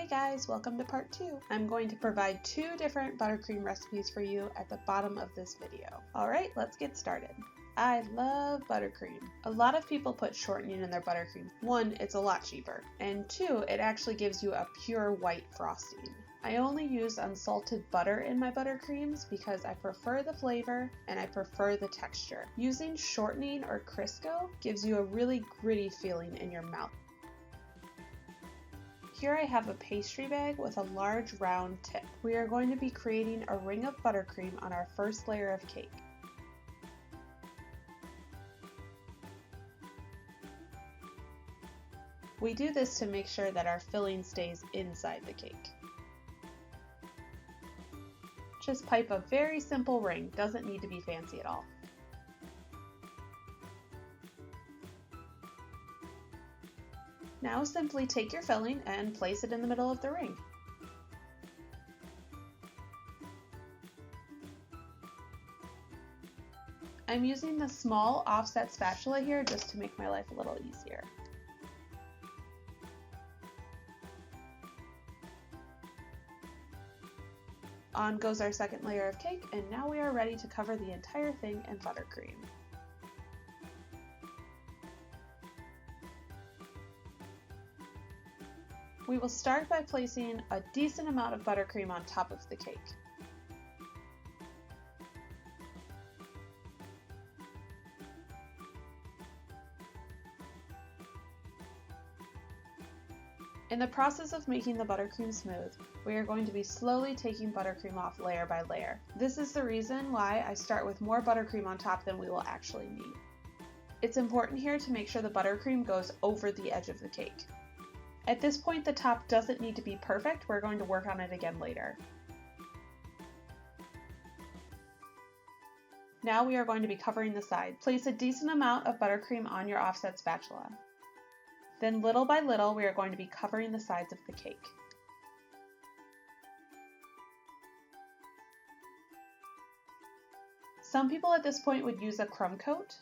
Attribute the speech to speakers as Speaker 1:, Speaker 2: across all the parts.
Speaker 1: guys, welcome to part 2. I'm going to provide 2 different buttercream recipes for you at the bottom of this video. Alright, let's get started. I love buttercream. A lot of people put shortening in their buttercream. 1, it's a lot cheaper, and 2, it actually gives you a pure white frosting. I only use unsalted butter in my buttercreams because I prefer the flavor and I prefer the texture. Using shortening or Crisco gives you a really gritty feeling in your mouth. Here I have a pastry bag with a large round tip. We are going to be creating a ring of buttercream on our first layer of cake. We do this to make sure that our filling stays inside the cake. Just pipe a very simple ring, doesn't need to be fancy at all. Now simply take your filling and place it in the middle of the ring. I'm using the small offset spatula here just to make my life a little easier. On goes our second layer of cake, and now we are ready to cover the entire thing in buttercream. We will start by placing a decent amount of buttercream on top of the cake. In the process of making the buttercream smooth, we are going to be slowly taking buttercream off layer by layer. This is the reason why I start with more buttercream on top than we will actually need. It's important here to make sure the buttercream goes over the edge of the cake. At this point, the top doesn't need to be perfect. We're going to work on it again later. Now we are going to be covering the sides. Place a decent amount of buttercream on your offset spatula. Then little by little, we are going to be covering the sides of the cake. Some people at this point would use a crumb coat.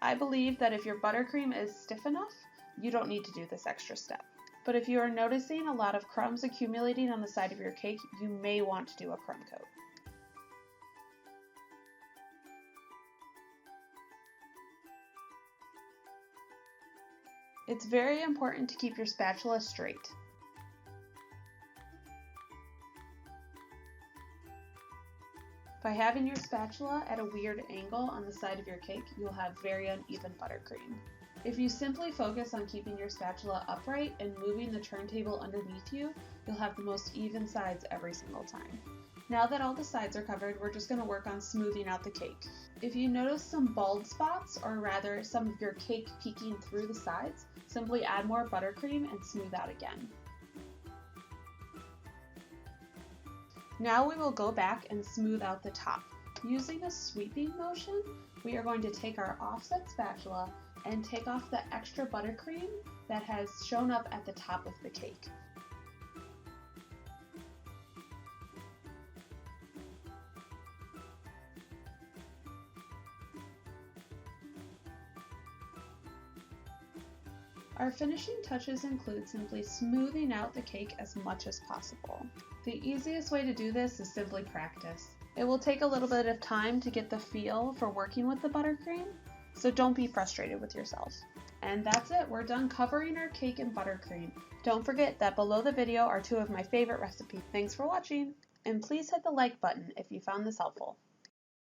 Speaker 1: I believe that if your buttercream is stiff enough, you don't need to do this extra step. But if you are noticing a lot of crumbs accumulating on the side of your cake, you may want to do a crumb coat. It's very important to keep your spatula straight. By having your spatula at a weird angle on the side of your cake, you'll have very uneven buttercream. If you simply focus on keeping your spatula upright and moving the turntable underneath you, you'll have the most even sides every single time. Now that all the sides are covered, we're just going to work on smoothing out the cake. If you notice some bald spots, or rather some of your cake peeking through the sides, simply add more buttercream and smooth out again. Now we will go back and smooth out the top. Using a sweeping motion, we are going to take our offset spatula and take off the extra buttercream that has shown up at the top of the cake. Our finishing touches include simply smoothing out the cake as much as possible. The easiest way to do this is simply practice. It will take a little bit of time to get the feel for working with the buttercream, so don't be frustrated with yourself. And that's it, we're done covering our cake in buttercream. Don't forget that below the video are 2 of my favorite recipes. Thanks for watching, and please hit the like button if you found this helpful.